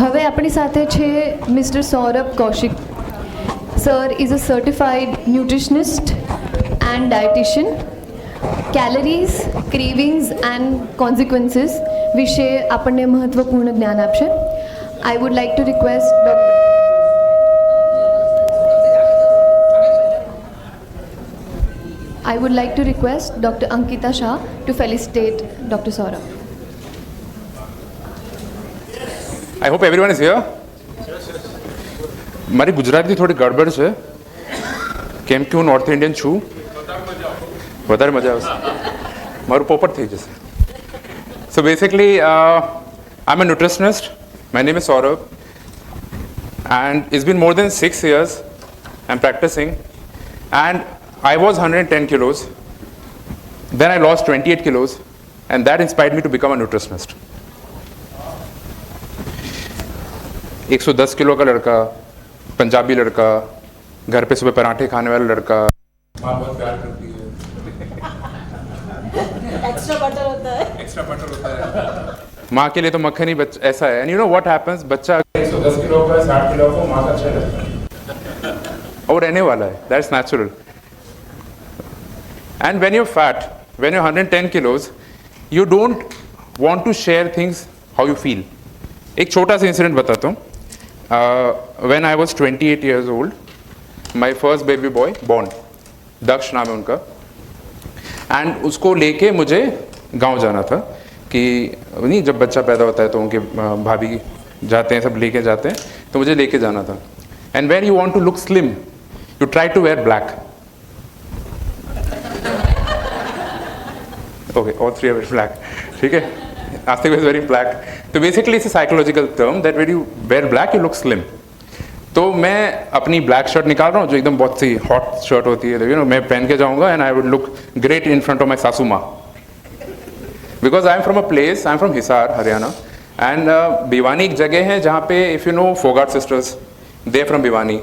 હવે આપણી સાથે છે mister Saurabh Kaushik. Sir is a certified nutritionist and dietitian. Calories, cravings and consequences વિશે આપણને મહત્વપૂર્ણ જ્ઞાન આપશે. I would like to request Dr. Ankita Shah to felicitate Dr. Saurabh. I hope everyone is here. મારી ગુજરાતી થોડી ગડબડ છે કેમ કે હું નોર્થ ઇન્ડિયન છું. વધારે મજા આવશે, મારું પોપટ થઈ જશે. So basically, I'm a nutritionist. My name is Saurabh, and it's been more than 6 years I'm practicing, and I was 110 kilos. Then I lost 28 kilos, and that inspired me to become a nutritionist. 110 kilo का लड़का, पंजाबी लड़का, घर पे सुबह पराठे खाने वाला लड़का, माँ बहुत प्यार करती है, एक्स्ट्रा बटर होता है, माँ के लिए तो मक्खन ही ऐसा है. And you know what happens, बच्चा 110 किलो का 60 किलो को माँ का अच्छा लगता है और रहने वाला है. That's natural. And when you fat, when you 110 kilos, you don't want to share things how you feel. एक छोटा सा इंसिडेंट बताता हूँ. When I was 28 years old, my first baby boy born, दक्ष नाम है उनका, and उसको लेके मुझे गांव जाना था कि नहीं, जब बच्चा पैदा होता है तो उनके भाभी जाते हैं, सब लेके जाते हैं, तो मुझे लेके जाना था. And when you want to look slim, you try to wear black. Okay, all three are black. ठीक है, Astik was wearing black. तो basically it's psychological term that when you wear black you look slim. तो मैं अपनी black shirt निकाल रहा हूँ जो एकदम बहुत सी हॉट शर्ट होती है, यू नो, मैं पहन के जाऊँगा and I would look great in front of my सासू माँ, because I am from a place, I am from Hisar, Haryana. And Bhiwani एक जगह है जहाँ पे, if you know Phogat sisters, they are from Bhiwani.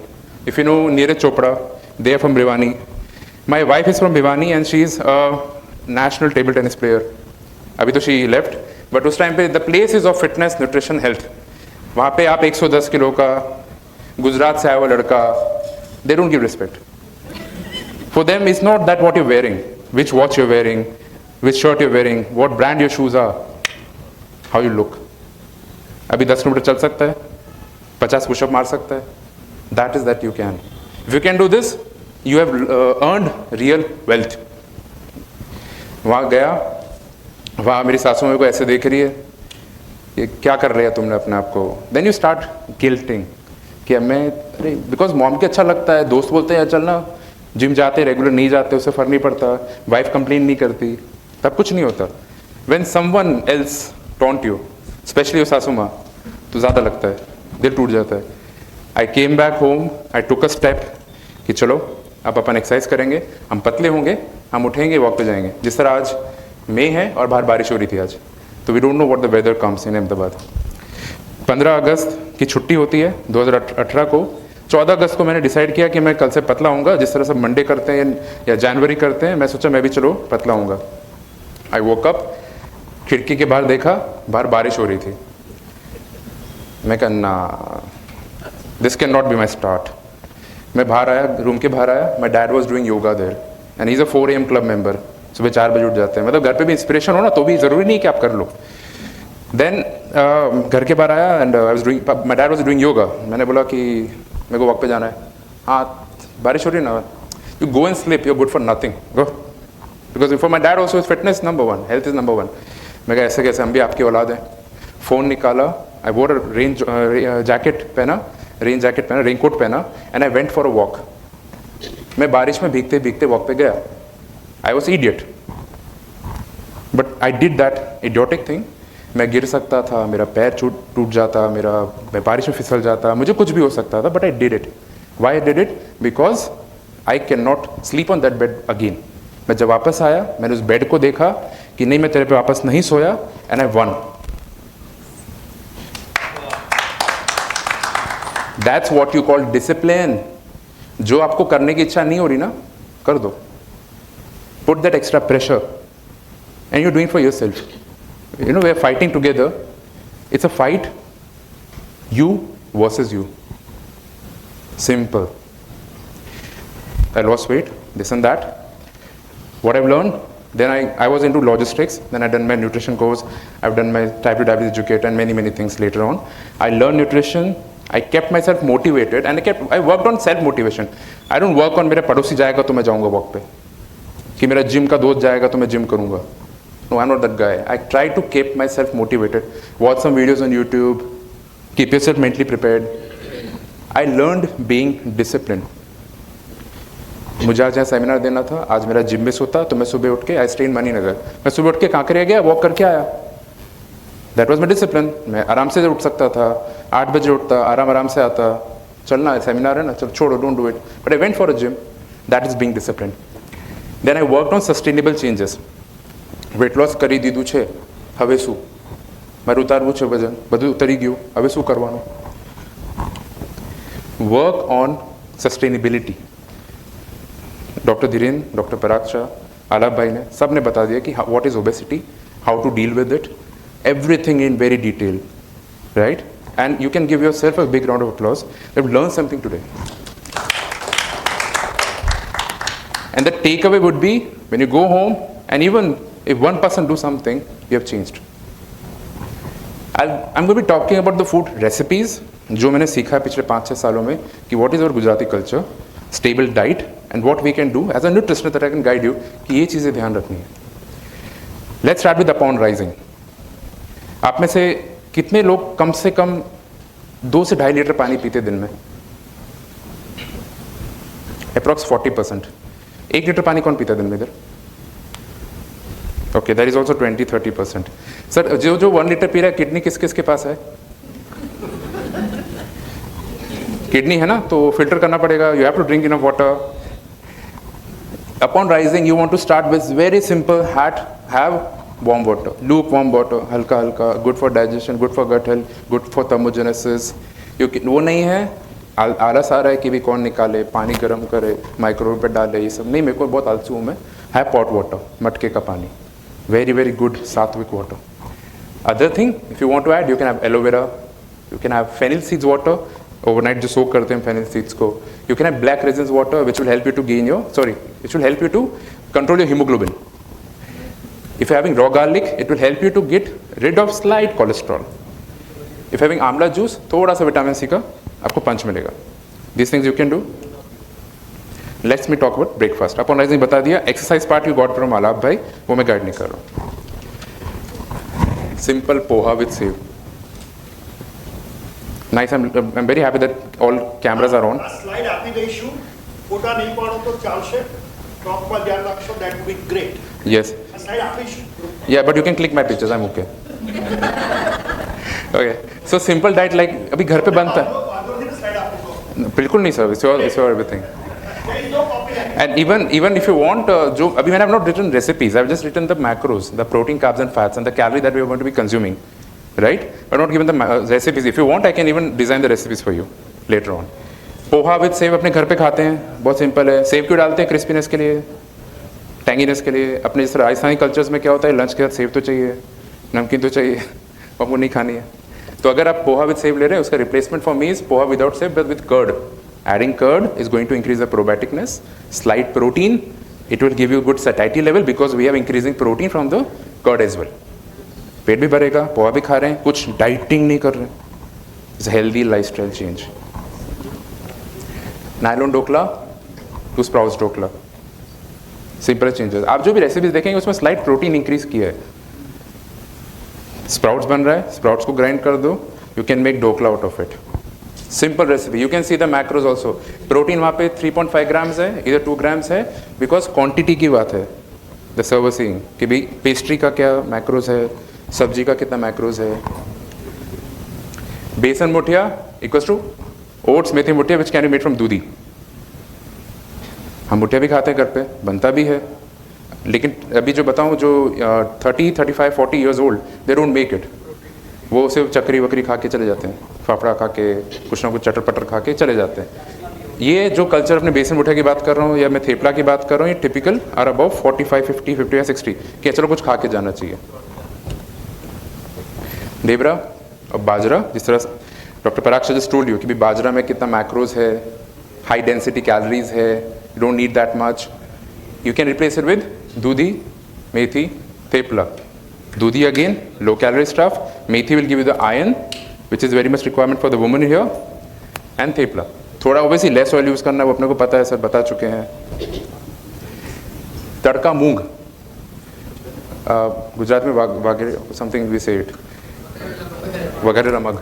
If you know Neeraj Chopra, they are from Bhiwani. My wife is from Bhiwani and she is national table tennis player. अभी तो she left, but उस time पे the place is of fitness, nutrition, health. वहाँ पे आप 110 kilo का गुजरात से आया हुआ लड़का, they don't give respect. For them is not that what you wearing, which watch you wearing, which shirt you wearing, what brand your shoes are, how you look. अभी 10 kilometre चल सकता है, 50 पुशअप मार सकता है, that is that you can. If you can do this, you have earned real wealth. वहाँ गया, वहाँ मेरी सासू मेरे को ऐसे देख रही है, ये क्या कर रहे हैं तुमने अपने आप को. देन यू स्टार्ट गिल्टिंग कि मैं, अरे बिकॉज मॉम के अच्छा लगता है, दोस्त बोलते हैं चलना जिम जाते, रेगुलर नहीं जाते, उससे फर्क नहीं पड़ता, वाइफ कंप्लेन नहीं करती, तब कुछ नहीं होता. When someone else taunt you, specially सासू माँ, तो ज़्यादा लगता है, दिल टूट जाता है. I came back home, I took a step कि चलो अब अपन एक्सरसाइज करेंगे, हम पतले होंगे, हम उठेंगे, वॉक पे जाएंगे. जिस तरह आज मई है और बाहर बारिश हो रही थी आज, तो we don't know what the weather comes in Ahmedabad. 15 अगस्त की छुट्टी होती है 2018 को. 14 अगस्त को मैंने डिसाइड किया कि मैं कल से पतला होऊंगा, जिस तरह सब मंडे करते हैं या जनवरी करते हैं, मैं सोचा मैं भी चलो पतला होऊंगा. आई वोक अप, खिड़की के बाहर देखा, बाहर बारिश हो रही थी. मैं कहा ना, this can not be my start. मैं बाहर आया, रूम के बाहर आया, my dad was doing yoga there and he is a 4 AM club member. सुबह 4 बजे उठ जाते हैं, मतलब घर पे भी इंस्पिरेशन हो ना, तो भी ज़रूरी नहीं कि आप कर लो. देन घर के बाहर आया and I was doing, my dad was doing yoga. मैंने बोला कि मेरे को वॉक पे जाना है. हाँ, बारिश हो रही है ना, you go and sleep, you are good for nothing, go. Because for my dad also is fitness number 1, health is number 1. मैं कहा ऐसे कैसे, हम भी आपकी औलाद हैं. फ़ोन निकाला, आई वोर अ जैकेट पहना, रेन जैकेट पहना, रेन कोट पहना, and I went for a walk. मैं बारिश में भीगते भीगते वॉक पे गया. I was idiot, but I did that idiotic thing. मैं गिर सकता था, मेरा पैर टूट जाता, मैं बारिश में फिसल जाता, मुझे कुछ भी हो सकता था, but I did it. Why I did it? Because I cannot sleep on that bed again. मैं जब वापस आया, मैंने उस बेड को देखा कि नहीं, मैं तेरे पे वापस नहीं सोया, and I won. That's what you call discipline. जो आपको करने की इच्छा नहीं हो रही ना, कर दो. Put that extra pressure, and you're doing it for yourself. You know, we're fighting together. It's a fight. You versus you. Simple. I lost weight, this and that. What I've learned, then I was into logistics, then I've done my nutrition course, I've done my type 2 diabetes educator and many things later on. I learned nutrition, I kept myself motivated and I worked on self-motivation. I don't work on मेरा पड़ोसी जाएगा तो मैं जाऊँगा walk पे, कि मेरा gym का दोस्त जाएगा तो मैं जिम करूँगा. No, I'm not that guy. I try to keep myself motivated. Watch some videos on YouTube. Keep yourself mentally prepared. I learned being disciplined. मुझे आज यहाँ सेमिनार देना था, आज मेरा जिम मिस होता तो मैं सुबह उठ के आई स्टे इन मणिनगर, मैं सुबह उठ के कांकरिया गया, वॉक करके आया. That was my discipline. मैं आराम से उठ सकता था, 8 बजे उठता, आराम से आता, चलना है सेमिनार है ना, चलो छोड़ो, don't do it. But I went for a gym. That is being discipline. Then I worked on sustainable changes. Weight loss કરી દીધું છે, હવે શું? મારું ઉતારવું છે વજન, બધું ઉતરી ગયું, હવે શું કરવાનું? Work on sustainability. Doctor Dhiren, doctor Parag Shah, આલાપભાઈ ને सबने बता दिया कि what is obesity, how to deal with it, everything in very detail, right? And you can give yourself a big round of applause. You have learn something today. And the takeaway would be when you go home, and even if one person do something, you have changed. I'm going to be talking about the food recipes जो मैंने सीखा है पिछले 5-6 सालों में कि what is our Gujarati culture, stable diet, and what we can do as a nutritionist that I can guide you कि ये चीज़ें ध्यान रखनी है. Let's start with upon rising. आप में से कितने लोग कम से कम 2 से 2.5 लीटर पानी पीते दिन में? Approx 40%. 1 लीटर पानी कौन पीता दिन में इधर? Okay, that is also 20-30%. Sir जो 1 लीटर पी रहा है, किडनी किस किस के पास है? किडनी है ना, तो फिल्टर करना पड़ेगा. You have to drink enough water. Upon rising you want to start with very simple have warm water, lukewarm water, हल्का हल्का, good for digestion, good for gut health, good for thermogenesis. वो नहीं है आलस आ रहा है कि भी कौन निकाले, पानी गर्म करे, माइक्रोवेव पे डाले, ये सब नहीं. मेरे को बहुत आलसी हूँ मैं. हैव पॉट वाटर, मटके का पानी, very good sattvic water. Other thing, if you want to add, you can have aloe vera, you can have fennel seeds water, overnight जो soak करते हैं fennel seeds को. You can have black raisins water, which will help you to which will help you to control your hemoglobin. If you're having raw garlic, it will help you to get rid of slight cholesterol. If you're having amla juice, थोड़ा सा vitamin C का आपको पंच मिलेगा. These things you can do. Let's me talk about breakfast. Upon rising बता दिया. Exercise part you got from आलाप भाई, वो मैं गाइड नहीं कर रहा हूँ. Simple poha with save. Nice. I'm very happy that all cameras are on. Slide આપી દઈશું. ફોટા નહીં પાડો તો ચાલશે. ટોપ પર ધ્યાન રાખશો. That would be great. Yes. Slide આપીશું. Yeah, but you can click my pictures. I'm okay. Okay. So simple diet like अभी घर पे बनता है. વાંધો નહીં, slide આપી દો. बिल्कुल नहीं sir. It's your everything. There is no copyright. And even if you want, जो अभी मैंने not written recipes, I've just written the macros, the protein, carbs and fats, and the calorie that we are going to be consuming, right? But not given the recipes. If you want, I can even design the recipes for you later on. Poha with save अपने घर पे खाते हैं, बहुत simple है. Save क्यों डालते हैं? क्रिस्पीनेस के लिए, टैंगीनेस के लिए. अपने जैसे राजस्थानी कल्चर्स में क्या होता है, लंच के साथ सेव तो चाहिए, नमकीन तो चाहिए, और वो नहीं खानी है. तो अगर आप पोहा विद सेव ले रहे हैं, उसका replacement for me is poha without sev but with curd. Adding curd is going to increase the probioticness. Slight protein, it will give you good satiety level because we have increasing protein from the curd as well. पेट भी भरेगा, पोहा भी खा रहे हैं, कुछ dieting नहीं कर रहे हैं. It's a healthy lifestyle change. Nylon dhokla to sprouts dhokla, simple changes. आप जो भी रेसिपीज देखेंगे उसमें स्लाइट प्रोटीन इंक्रीज किया है. स्प्राउट्स बन रहा है, स्प्राउट्स को ग्राइंड कर दो, you can make dhokla out of it. Simple recipe. You can see the macros also. Protein वहाँ पे 3.5 ग्राम्स है, इधर 2 ग्राम्स है, बिकॉज क्वांटिटी की बात है. द सर्वर सीइंग कि भाई पेस्ट्री का क्या मैक्रोज है, सब्जी का कितना मैक्रोज है. बेसन मुठिया equals to oats methi muthiya which can be made from dudhi. हम मुठिया भी खाते हैं घर पे, बनता भी है. लेकिन अभी जो बताऊँ, जो 30, 35, 40 years old, they don't make it. वो सिर्फ चकरी वकरी खा के चले जाते हैं, फाफड़ा खा के, कुछ ना कुछ चटर पटर खा के चले जाते हैं. ये जो कल्चर अपने बेसन मुठिया की बात कर रहा हूँ या मैं थेपला की बात कर रहा हूँ, ये टिपिकल आर अबाउ 45, 50, 50 या 60 कि चलो कुछ खा के जाना चाहिए. देवरा और बाजरा, जिस तरह doctor Parag just told you कि भी बाजरा में कितना मैक्रोज है, हाई डेंसिटी कैलोरीज है, you don't need that much. You can replace it with dudhi, methi, thepla. Dudhi again, low calorie stuff. Methi will give you the iron, which is very much requirement for the woman here. And thepla. थोड़ा obviously less oil use करना है, वो अपने को पता है, sir बता चुके हैं. तड़का मूंग. गुजरात में वगैरह something we say it. वगैरह रमग.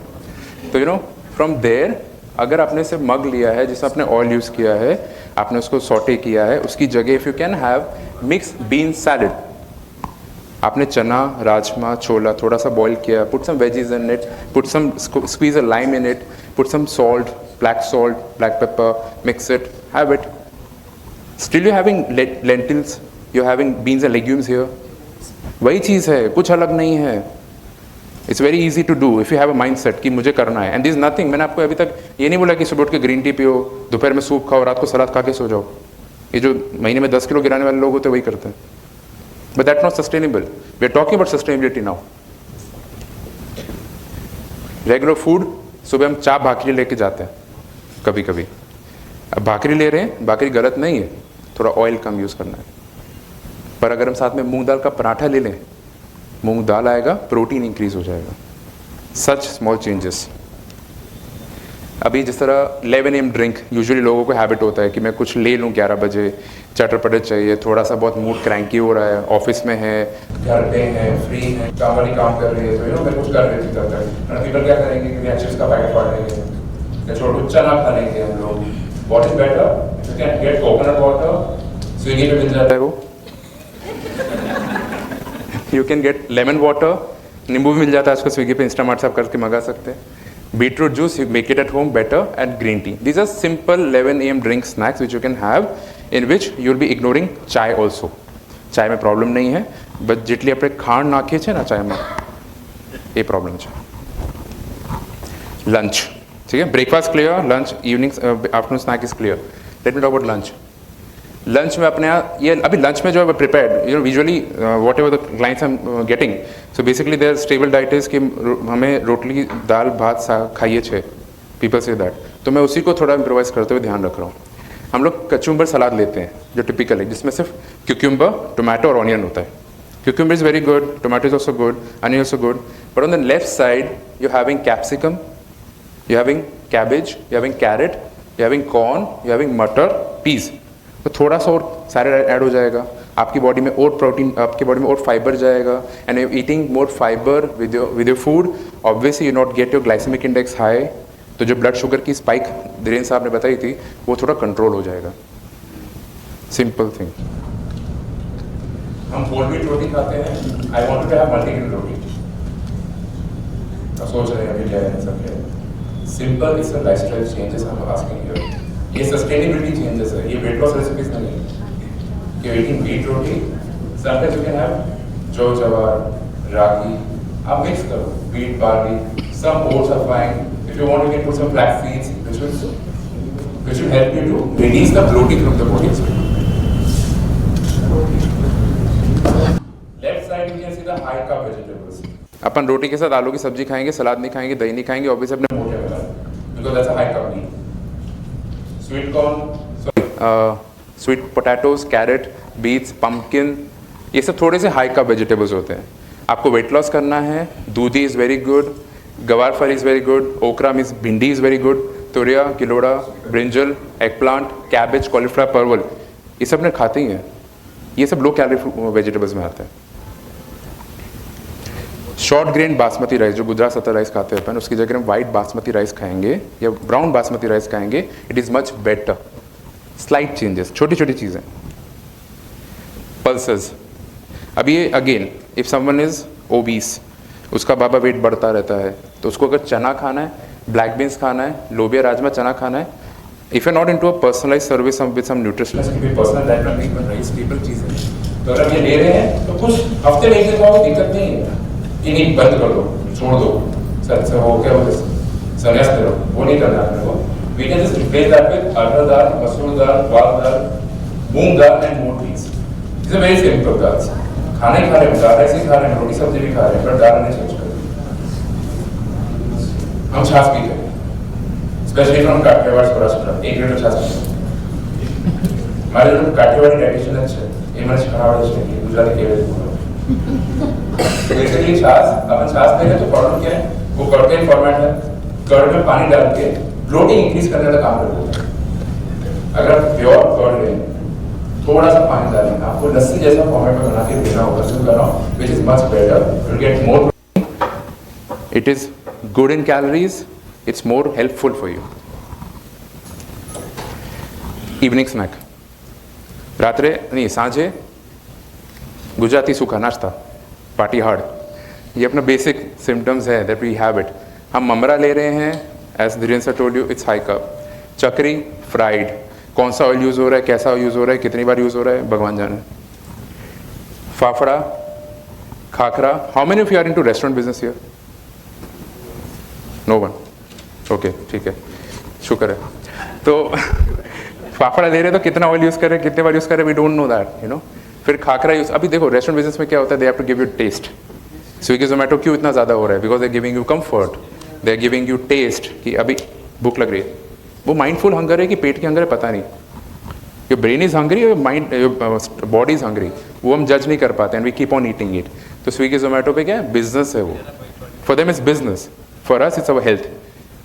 तो you know from there अगर आपने सिर्फ मग लिया है जिसमें आपने ऑयल यूज़ किया है, आपने उसको सॉटे किया है, उसकी जगह if you can have mix bean salad. आपने चना, राजमा, छोला थोड़ा सा बॉईल किया, put some veggies in it, put some squeeze a lime in it, put some salt, black pepper, mix it, have it. Still you having lentils, you having beans and legumes here. वही चीज़ है, कुछ अलग नहीं है. It's very easy to do if you have a mindset कि मुझे करना है. एंड दिस नथिंग, मैंने आपको अभी तक ये नहीं बोला कि सुबह उठ के ग्रीन टी पियो, दोपहर में सूप खाओ, रात को सलाद खा के सो जाओ. ये जो महीने में 10 किलो गिराने वाले लोग होते हैं वही करते हैं. But that's not sustainable. We are talking about sustainability now. Regular food, सुबह हम चाप भाकरी लेके जाते हैं कभी कभी. अब भाकरी ले रहे हैं, भाकरी गलत नहीं है, थोड़ा ऑयल कम यूज़ करना है. पर अगर हम साथ में मूंग दाल का पराठा ले लें, मूंग दाल आएगा, प्रोटीन इंक्रीज हो जाएगा. Such small changes. अभी जिस तरह 11 AM ड्रिंक यूजुअली लोगों को हैबिट होता है कि मैं कुछ ले लूँ 11 बजे, चटर-पटर चाहिए, थोड़ा सा बहुत मूड क्रैंकी हो रहा है, ऑफिस में है, घर पे है, फ्री है, काम वाली काम कर रही है, तो यू नो मैं कुछ कर रही थी तब तक. पीपल क्या करेंगे कि चिप्स का पैकेट फाड़ लेंगे या छोटू चना खा लेंगे हम लोग. What is better? You can get coconut water, Swiggy पे मिल जाता है वो. You can get lemon water, नींबू भी मिल जाता है आजकल स्विगी पे, इंस्टामार्ट से आप करके मंगा सकते हैं. Beetroot juice, you make it at home better, and green tea. These are simple 11 AM drink snacks which you can have, in which you will be ignoring chai also. चाय में problem नहीं है, बट जितनी अपने खांड नाखे छे ना चाय में ये प्रॉब्लम है. लंच, ठीक है, breakfast clear, lunch, evening, afternoon snack is clear. Let me talk about lunch. Lunch में अपने यहाँ ये अभी लंच में जो है prepared, you know visually whatever the clients I am getting, so basically their stable diet is कि हमें रोटली, दाल, भात, साग खाइए 6 पीपल से दैट. तो मैं उसी को थोड़ा इम्प्रोवाइज करते हुए ध्यान रख रहा हूँ. हम लोग कचुम्बर सलाद लेते हैं जो टिपिकल है, जिसमें सिर्फ क्यूक्यूम्बर, टोमेटो और ऑनियन होता है. Cucumber is very good, tomato is also good, onion also good, but on the left side you having capsicum, you having cabbage, you having carrot, you having corn, you having matar, peas. तो थोड़ा सा और सारे add हो जाएगा, आपकी body में और प्रोटीन, आपकी बॉडी में और फाइबर जाएगा. And you eating more fibre with your food, obviously you not get your glycaemic index high. तो जो ब्लड शुगर की स्पाइक धीरेन्द्र साहब ने बताई थी वो थोड़ा कंट्रोल हो जाएगा. Simple thing. हम होल व्हीट रोटी खाते हैं. I want to have multigrain roti. अब सोच रहे हैं अभी क्या है सब क्या. Simple is a lifestyle changes I am asking here. ये सस्टेनेबिलिटी चेंजेस है, ये वेट लॉस रेसिपीज नहीं है. You eating wheat roti, sometimes you can have jau, jowar, ragi, आप मिक्स करो, wheat, barley, some oats are fine. If you want, you can put some flax seeds, which will help you to release the bloating from the body as well. Left side you can see the high carb vegetables. अपन रोटी के साथ आलू की सब्जी खाएंगे, सलाद नहीं खाएंगे, दही नहीं खाएंगे, ऑब्वियसली अपने मोटे हो जाएंगे, because that's a high carb meal. Sweet corn, sweet potatoes, carrot, beets, pumpkin, ये सब थोड़े से हाई कार्ब वेजिटेबल्स होते हैं. आपको वेट लॉस करना है, दूधी is very good, guvar phal is very good, okra means bhindi is very good, turiya, kiloda, brinjal, eggplant, cabbage, cauliflower, parwal, ये सब ने खाते ही हैं. ये सब लो कैलोरी वेजिटेबल्स में आते हैं. शॉर्ट ग्रेन बासमती राइस, जो गुजरात सत्तर राइस खाते हैं अपन, उसकी जगह हम वाइट बासमती राइस खाएंगे या ब्राउन बासमती राइस खाएंगे, it is much better. Slight changes, छोटी छोटी चीज़ें. पल्सेस, अब ये again if someone is obese, उसका बाबा वेट बढ़ता रहता है, तो उसको अगर चना खाना है, ब्लैक बीन्स खाना है, लोबिया राजमा चना खाना है, if you not into a personalize service with some nutritionist की भी पर्सनल डाइट में बन रही स्टेबल चीज़ें, तो अगर ये ले रहे हैं तो कुछ हफ्ते में एक दिन खाओ, दिक्कत नहीं है कि नहीं बंद कर दो, छोड़ दो, सर हो क्या हो संन्यास करो, वो नहीं करना अपने को. We can just replace that with arhar dal, masoor dal, val dal, moong dal and more peas. It's a very simple dal. खाना ही खा रहे हैं, दाल ऐसे खा रहे हैं, रोटी सब्जी भी खा रहे हैं, पर दाल नहीं चेंज कर. हम छाछ पीते हैं, specially from Kathiawad Saurashtra 1 litre छाछ મારે જો કાઠિયાવાડી ટ્રેડિશન જ છે એ મને શીખવાડે છે કે ગુજરાતી કેવી રીતે બોલો बेसिकली छाछ अपन छाछ ले रहे तो पाउडर क्या है वो कर्ड का फॉर्मेट है कर्ड में पानी डाल के ब्लोटिंग इंक्रीज करने का काम करता है अगर आप प्योर कर्ड लें थोड़ा सा पानी डालें आपको लस्सी जैसा फॉर्मेट में बना के देना होगा शुरू कर रहा हूँ which is much better you get more it is good in calories it's more helpful for you evening snack रात्रे नहीं सांझे गुजराती सूखा नाश्ता पार्टी हार्ड ये अपना बेसिक सिम्टम्स है दैट वी हैव इट हम ममरा ले रहे हैं as Dhirendra sir told you it's high cup chakri fried कौन सा ऑयल यूज़ हो रहा है कैसा यूज़ हो रहा है कितनी बार यूज़ हो रहा है भगवान जाने फाफड़ा खाखरा how many of you are into restaurant business here no one okay ठीक है शुक्र है तो फाफड़ा ले रहे तो कितना ऑयल यूज़ करें कितने बार यूज़ करें we don't know that you know फिर खाखरा यूज़ अभी देखो रेस्टोरेंट बिजनेस में क्या होता है they have to give you taste Swiggy Zomato क्यों इतना ज़्यादा हो रहा है because they giving you comfort they are giving you taste कि अभी भूख लग रही है वो माइंडफुल हंगर है कि पेट की हंगर है पता नहीं योर ब्रेन इज हंग्री और माइंड बॉडी इज हंग्री वो हम जज नहीं कर पाते and we keep on eating it तो स्विगी जोमेटो पे क्या है बिजनेस है वो for them is business for us it's our health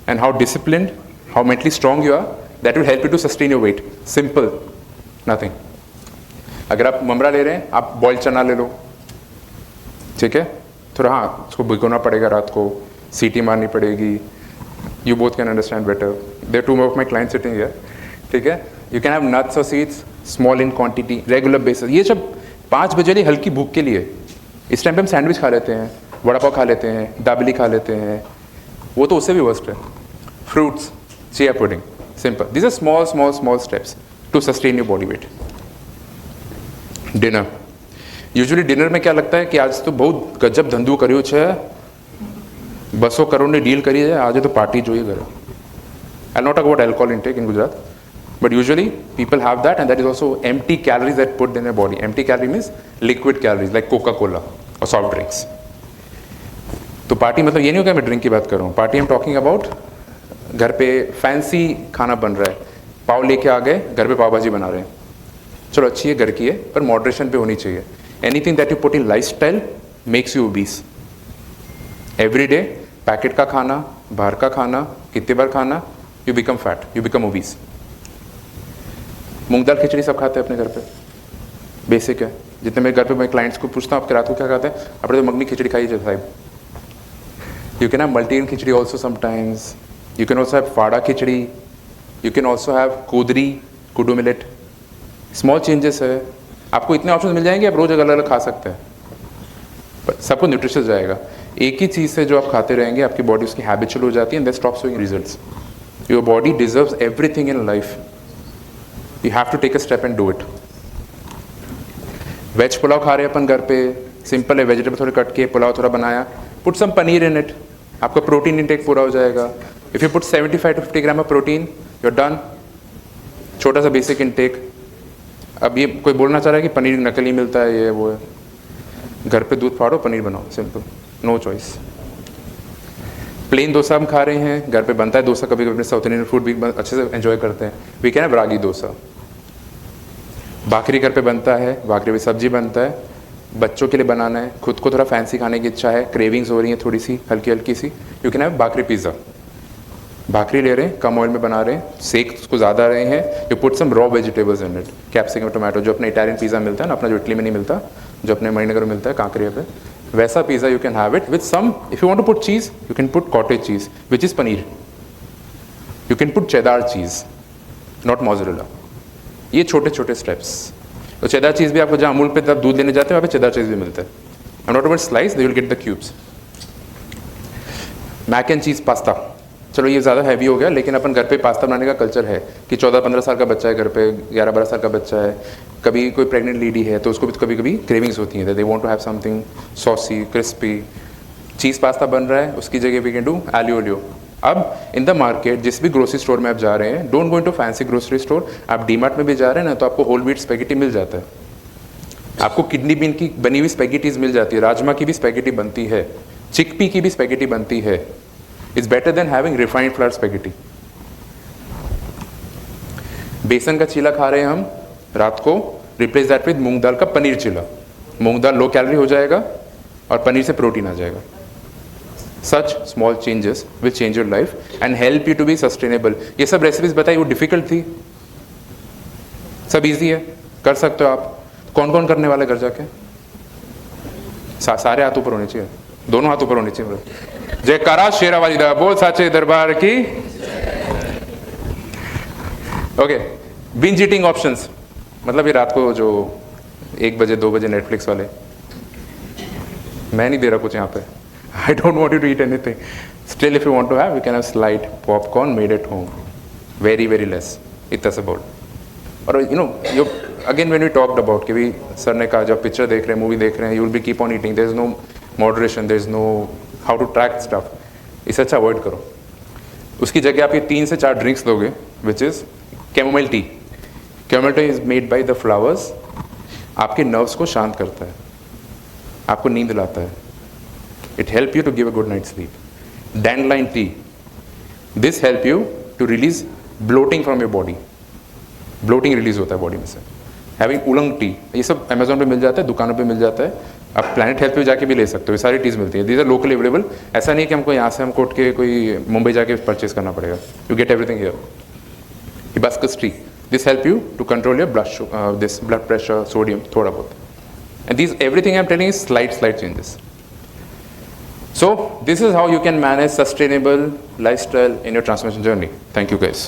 and how discipline how mentally strong you are that will help you to sustain your weight simple nothing अगर आप ममरा ले रहे हैं आप बॉइल्ड चना ले लो ठीक है थोड़ा हाँ उसको भिगोना पड़ेगा रात को सीटी मारनी पड़ेगी you both can understand better there two of my client sitting here ठीक है यू कैन हैव नट्स और seeds small in quantity regular basis ये सब 5 बजे वाली हल्की भूख के लिए इस टाइम पे हम सैंडविच खा लेते हैं वड़ा पाव खा लेते हैं दाबेली खा लेते हैं वो तो उससे भी वर्स्ट है fruits chia pudding simple this are small small small steps to sustain your body weight dinner usually dinner में क्या लगता है कि आज तो बहुत गजब धंधो કર્યો છે 200 કરોડની ડીલ કરી છે આજે તો પાર્ટી જોઈએ ઘરે I'll not talk about alcohol intake in Gujarat but usually people have that and that is also empty calories that put in their body empty calorie means liquid calories like Coca-Cola or soft drinks तो party मतलब ये नहीं होगा मैं drink की बात कर रहा हूँ पार्टी I'm talking about घर पे फैंसी खाना बन रहा है पाव लेके आ गए घर पे पाव भाजी बना रहे हैं चलो अच्छी है घर की है पर मॉडरेशन पे होनी चाहिए anything that you put in lifestyle makes you obese every day packet का खाना बाहर का खाना कितने बार खाना you become fat you become obese मूंग दाल खिचड़ी सब खाते हैं अपने घर पे बेसिक है जितने मेरे घर पे मैं क्लाइंट्स को पूछता हूँ आपके रात को क्या खाते हैं अपने तो मगनी खिचड़ी खाई साहब you can have multigrain khichdi also sometimes you can also have fada khichdi you can also have kodri kodo millet small changes है आपको इतने ऑप्शन मिल जाएंगे आप रोज अलग अलग खा सकते हैं पर सबको न्यूट्रिशियस जाएगा एक ही चीज़ से जो आप खाते रहेंगे आपकी बॉडी उसकी हैबिचुअल हो जाती है and that stops showing results your body deserves everything in life you have to take a step and do it veg pulao खा रहे हैं अपन घर पे सिंपल है वेजिटेबल थोड़े कट किए पुलाव थोड़ा बनाया put some paneer in it आपका प्रोटीन इंटेक पूरा हो जाएगा if you put 75 to 50 gram of protein you are done छोटा सा बेसिक इंटेक अब ये कोई बोलना चाह रहा है कि पनीर नकली मिलता है ये वो है घर पे दूध फाड़ो पनीर बनाओ simple no choice plain dosa हम खा रहे हैं घर पे बनता है डोसा कभी कभी साउथ इंडियन फूड भी अच्छे से एंजॉय करते हैं we can have ragi dosa भाकरी घर पे बनता है भाकरी में सब्जी बनता है बच्चों के लिए बनाना है खुद को थोड़ा फैंसी खाने की इच्छा है क्रेविंग्स हो रही है थोड़ी सी हल्की हल्की सी you can have bhakri pizza bhakri ले रहे हैं कम ऑयल में बना रहे हैं सेक उसको ज़्यादा रहे हैं you put some raw vegetables in it capsicum tomato जो अपने इटालियन पिज़्ज़ा मिलता है ना अपना जो इटली में नहीं मिलता जो अपने मणिनगर में मिलता है कांकरिया पे वैसा pizza you can have it with some if you want to put cheese you can put cottage cheese which is paneer you can put cheddar cheese not mozzarella ये छोटे छोटे स्टेप्स तो चेदार चीज़ भी आपको जहाँ अमूल पे तब दूध लेने जाते हैं वहाँ पे चेदार चीज़ भी मिलता है I not about slice they will get the cubes mac and cheese pasta चलो ये ज़्यादा हैवी हो गया लेकिन अपन घर पे पास्ता बनाने का कल्चर है कि 14-15 साल का बच्चा है घर पे 11-12 साल का बच्चा है कभी कोई प्रेग्नेंट लेडी है तो उसको भी कभी कभी क्रेविंग्स होती हैं they want to have something saucy crispy cheese pasta बन रहा है उसकी जगह we can do aglio olio अब इन द मार्केट जिस भी ग्रोसरी स्टोर में आप जा रहे हैं don't go into fancy grocery store आप डीमार्ट में भी जा रहे हैं ना तो आपको होल व्हीट स्पैगेटी मिल जाता है आपको किडनी बीन की बनी हुई स्पैगेटीज मिल जाती है राजमा की भी स्पैगेटी बनती है चिकपी की भी स्पैगेटी बनती है it's better than having refined flour spaghetti बेसन का चीला खा रहे हैं हम रात को, रिप्लेस दैट विद मूंग दाल का पनीर चीला। मूंग दाल लो कैलोरी हो जाएगा और पनीर से प्रोटीन आ जाएगा। Such small changes will change your life and help you to be sustainable. ये सब रेसिपीज बताई, वो डिफिकल्ट थी? सब इजी है, कर सकते हो आप। कौन कौन करने वाले घर जाके? सारे हाथ ऊपर होने चाहिए, दोनों हाथ ऊपर होने चाहिए। जयकारा शेरावाली दा बोल साचे दरबार की। ओके, बिंज ईटिंग ऑप्शंस, मतलब ये रात को जो 1 बजे 2 बजे नेटफ्लिक्स वाले, मैं नहीं दे रहा कुछ यहाँ पे। I don't want you to eat anything. Still, if you want to have, you can have slight popcorn made at home. Very, very less. इतना सा बोल। और you again when we talked about कि भी सर ने कहा जब picture देख रहे हैं, मूवी देख रहे हैं, you will be keep on eating. There is no moderation. There is no how to track stuff. इसे अच्छा अवॉइड करो। उसकी जगह आप ये 3 से 4 ड्रिंक्स दोगे, which is chamomile tea. Chamomile tea is made by the flowers. आपके नर्व्स को शांत करता है, आपको नींद लाता है। It help you to give a good night's sleep. Dandelion tea. This help you to release bloating from your body. Bloating release होता है बॉडी में से। Having oolong tea. ये सब Amazon पे मिल जाता है, दुकानों पे मिल जाता है। आप प्लैनेट हेल्थ पे जाके भी ले सकते हो, ये सारी टीज मिलती है। These are locally available. ऐसा नहीं कि हमको यहाँ से हम कोट के कोई मुंबई जाके परचेज करना पड़ेगा। You get everything here. Hibiscus tea. This help you to control your this blood pressure, sodium, थोड़ा बहुत। And these everything I'm telling is slight changes. So this is how you can manage sustainable lifestyle in your transformation journey. Thank you guys.